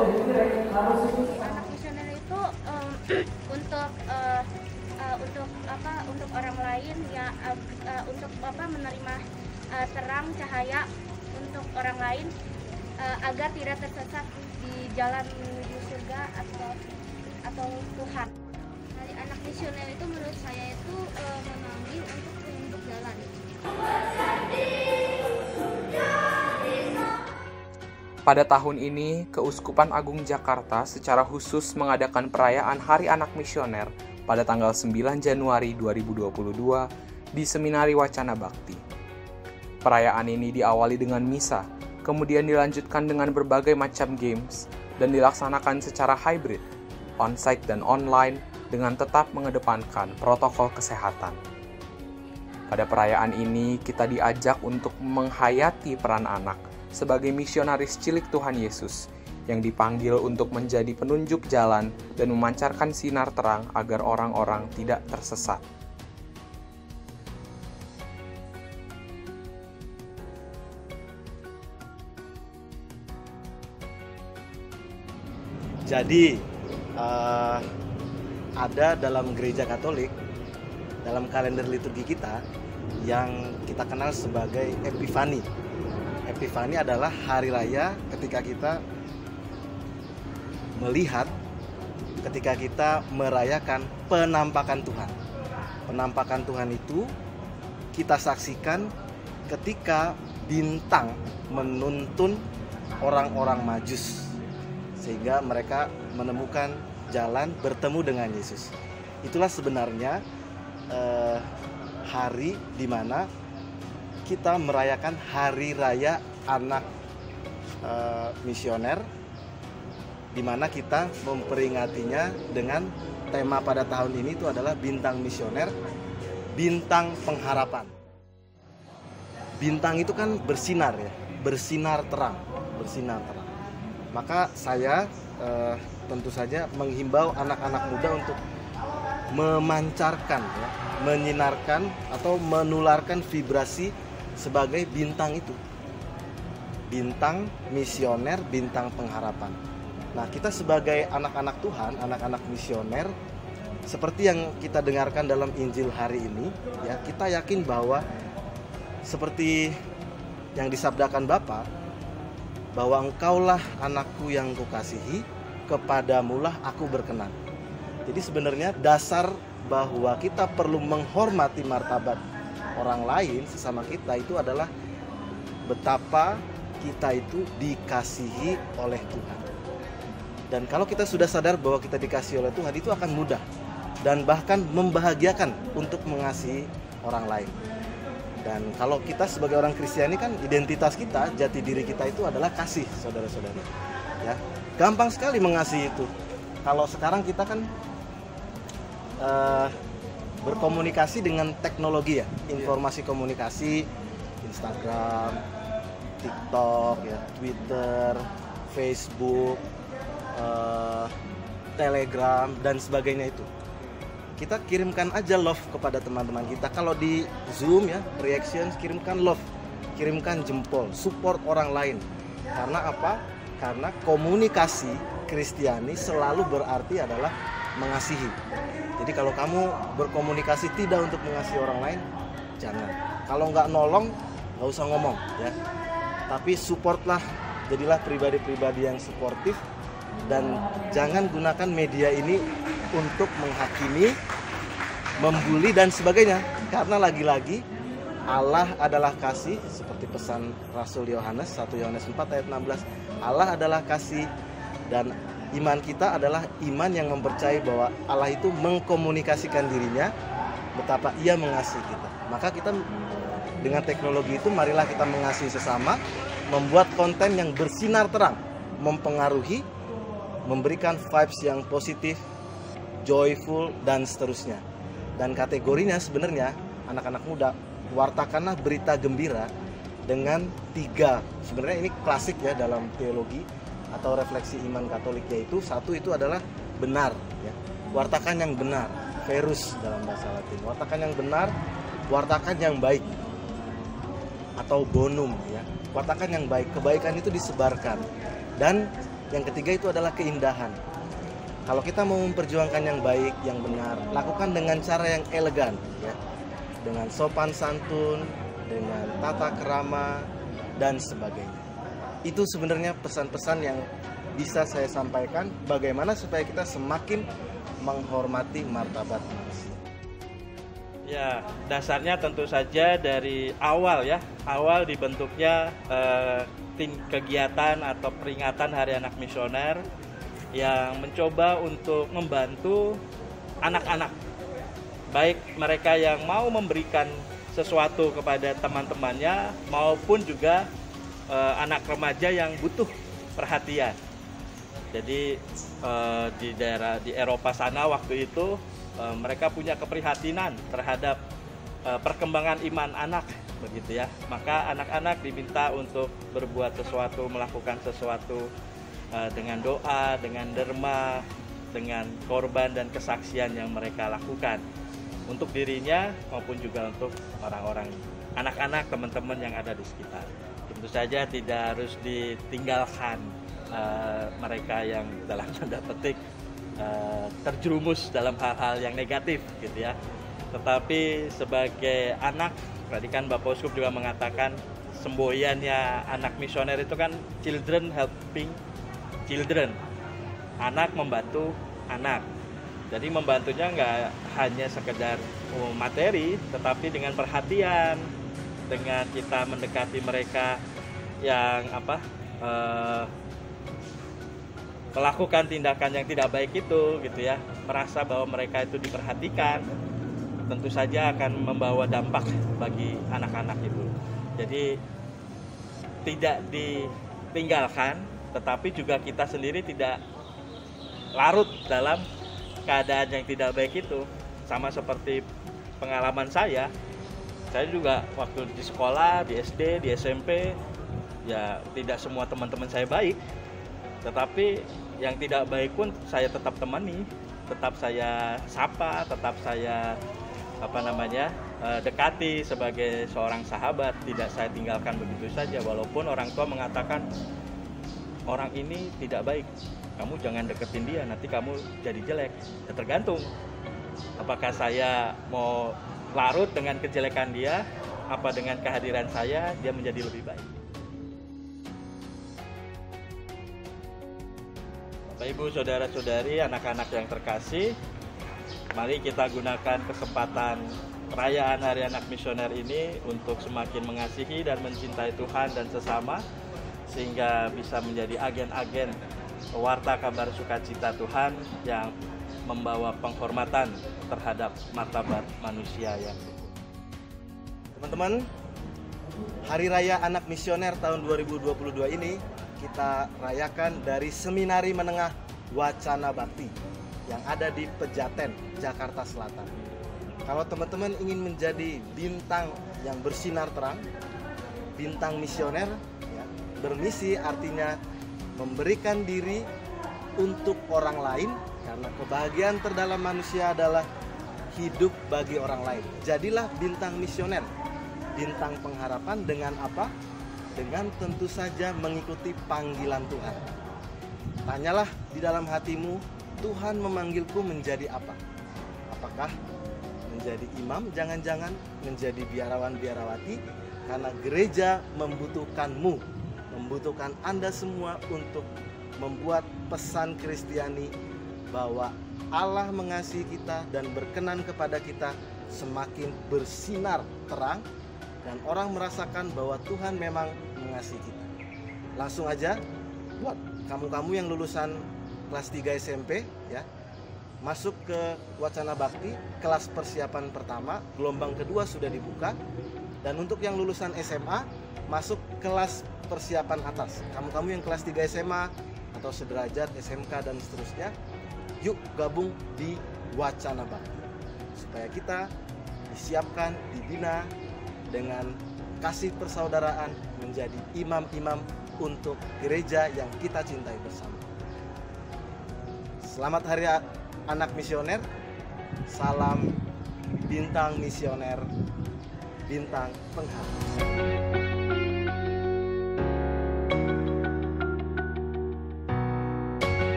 Anak misioner itu untuk orang lain ya, untuk menerima terang cahaya untuk orang lain, agar tidak tersesat di jalan menuju surga atau Tuhan. Dari anak misioner itu menurut saya itu memanggil untuk menunjuk jalan. Pada tahun ini, Keuskupan Agung Jakarta secara khusus mengadakan perayaan Hari Anak Misioner pada tanggal 9 Januari 2022 di Seminari Wacana Bakti. Perayaan ini diawali dengan misa, kemudian dilanjutkan dengan berbagai macam games, dan dilaksanakan secara hybrid, on-site dan online, dengan tetap mengedepankan protokol kesehatan. Pada perayaan ini, kita diajak untuk menghayati peran anak sebagai misionaris cilik Tuhan Yesus yang dipanggil untuk menjadi penunjuk jalan dan memancarkan sinar terang agar orang-orang tidak tersesat. Jadi ada dalam gereja Katolik, dalam kalender liturgi kita yang kita kenal sebagai Epifani. Epifani adalah hari raya ketika kita melihat, ketika kita merayakan penampakan Tuhan. Penampakan Tuhan itu kita saksikan ketika bintang menuntun orang-orang Majus, sehingga mereka menemukan jalan bertemu dengan Yesus. Itulah sebenarnya hari di mana kita merayakan hari raya anak misioner, di mana kita memperingatinya dengan tema pada tahun ini itu adalah bintang misioner, bintang pengharapan. Bintang itu kan bersinar ya, bersinar terang. Maka saya tentu saja menghimbau anak-anak muda untuk memancarkan, ya, menyinarkan atau menularkan vibrasi sebagai bintang itu. Bintang misioner, bintang pengharapan. Nah, kita sebagai anak-anak Tuhan, anak-anak misioner, seperti yang kita dengarkan dalam Injil hari ini, ya, kita yakin bahwa seperti yang disabdakan Bapa, bahwa engkaulah anakku yang kukasihi, kepadamulah aku berkenan. Jadi sebenarnya dasar bahwa kita perlu menghormati martabat orang lain, sesama kita, itu adalah betapa kita itu dikasihi oleh Tuhan. Dan kalau kita sudah sadar bahwa kita dikasihi oleh Tuhan, itu akan mudah dan bahkan membahagiakan untuk mengasihi orang lain. Dan kalau kita sebagai orang Kristiani kan identitas kita, jati diri kita itu adalah kasih, saudara-saudara. Ya, gampang sekali mengasihi itu. Kalau sekarang kita kan berkomunikasi dengan teknologi ya, informasi komunikasi, Instagram, TikTok, ya, Twitter, Facebook, Telegram dan sebagainya itu. Kita kirimkan aja love kepada teman-teman kita. Kalau di Zoom ya, reactions, kirimkan love, kirimkan jempol, support orang lain. Karena apa? Karena komunikasi Kristiani selalu berarti adalah mengasihi. Jadi kalau kamu berkomunikasi tidak untuk mengasihi orang lain, jangan. Kalau nggak nolong, nggak usah ngomong ya. Tapi supportlah, jadilah pribadi-pribadi yang suportif. Dan jangan gunakan media ini untuk menghakimi, membuli dan sebagainya. Karena lagi-lagi Allah adalah kasih, seperti pesan Rasul Yohanes 1 Yohanes 4 ayat 16. Allah adalah kasih, dan iman kita adalah iman yang mempercayai bahwa Allah itu mengkomunikasikan dirinya betapa ia mengasihi kita. Maka kita dengan teknologi itu, marilah kita mengasihi sesama, membuat konten yang bersinar terang, mempengaruhi, memberikan vibes yang positif, joyful, dan seterusnya. Dan kategorinya sebenarnya anak-anak muda, wartakanlah berita gembira dengan 3. Sebenarnya ini klasik ya dalam teologi atau refleksi iman Katolik, yaitu 1 itu adalah benar ya. Wartakan yang benar, verus dalam bahasa Latin. Wartakan yang benar, wartakan yang baik atau bonum ya. Wartakan yang baik, kebaikan itu disebarkan. Dan Yang ketiga itu adalah keindahan. Kalau kita mau memperjuangkan yang baik, yang benar, lakukan dengan cara yang elegan, ya, dengan sopan santun, dengan tata krama dan sebagainya. Itu sebenarnya pesan-pesan yang bisa saya sampaikan bagaimana supaya kita semakin menghormati martabat manusia. Ya, dasarnya tentu saja dari awal ya, awal dibentuknya kegiatan atau peringatan Hari Anak Misioner yang mencoba untuk membantu anak-anak, baik mereka yang mau memberikan sesuatu kepada teman-temannya maupun juga anak remaja yang butuh perhatian. Jadi di Eropa sana waktu itu mereka punya keprihatinan terhadap perkembangan iman anak, begitu ya. Maka anak-anak diminta untuk berbuat sesuatu, melakukan sesuatu dengan doa, dengan derma, dengan korban dan kesaksian yang mereka lakukan untuk dirinya maupun juga untuk orang-orang, anak-anak, teman-teman yang ada di sekitar. Tentu saja tidak harus ditinggalkan mereka yang dalam tanda petik terjerumus dalam hal-hal yang negatif, gitu ya. Tetapi sebagai anak, tadi kan Bapak Uskup juga mengatakan semboyannya anak misioner itu kan children helping children, anak membantu anak. Jadi membantunya nggak hanya sekedar materi, tetapi dengan perhatian, dengan kita mendekati mereka yang melakukan tindakan yang tidak baik itu, gitu ya, merasa bahwa mereka itu diperhatikan, tentu saja akan membawa dampak bagi anak-anak itu. Jadi tidak ditinggalkan, tetapi juga kita sendiri tidak larut dalam keadaan yang tidak baik itu. Sama seperti pengalaman saya juga waktu di sekolah, di SD, di SMP, ya tidak semua teman-teman saya baik, tetapi yang tidak baik pun saya tetap temani, tetap saya sapa, tetap saya dekati sebagai seorang sahabat, tidak saya tinggalkan begitu saja. Walaupun orang tua mengatakan orang ini tidak baik, kamu jangan deketin dia, nanti kamu jadi jelek. Ya, tergantung apakah saya mau larut dengan kejelekan dia, apa dengan kehadiran saya dia menjadi lebih baik. Bapak Ibu, saudara-saudari, anak-anak yang terkasih, mari kita gunakan kesempatan perayaan Hari Anak Misioner ini untuk semakin mengasihi dan mencintai Tuhan dan sesama, sehingga bisa menjadi agen-agen warta kabar sukacita Tuhan yang membawa penghormatan terhadap martabat manusia yang luhur. Teman-teman, Hari Raya Anak Misioner tahun 2022 ini kita rayakan dari Seminari Menengah Wacana Bakti yang ada di Pejaten, Jakarta Selatan. Kalau teman-teman ingin menjadi bintang yang bersinar terang, bintang misioner, bermisi artinya memberikan diri untuk orang lain, karena kebahagiaan terdalam manusia adalah hidup bagi orang lain. Jadilah bintang misioner, bintang pengharapan. Dengan apa? Dengan tentu saja mengikuti panggilan Tuhan. Tanyalah di dalam hatimu, Tuhan memanggilku menjadi apa? Apakah menjadi imam? Jangan-jangan menjadi biarawan-biarawati? Karena gereja membutuhkanmu, membutuhkan Anda semua untuk membuat pesan Kristiani bahwa Allah mengasihi kita dan berkenan kepada kita semakin bersinar terang, dan orang merasakan bahwa Tuhan memang mengasihi kita. Langsung aja buat kamu-kamu yang lulusan kelas 3 SMP, ya, masuk ke Wacana Bakti, kelas persiapan pertama, gelombang kedua sudah dibuka. Dan untuk yang lulusan SMA, masuk kelas persiapan atas. Kamu-kamu yang kelas 3 SMA atau sederajat SMK dan seterusnya, yuk gabung di Wacana Bakti supaya kita disiapkan, dibina dengan kasih persaudaraan menjadi imam-imam untuk gereja yang kita cintai bersama. Selamat Hari Anak Misioner. Salam bintang misioner, bintang pengharis.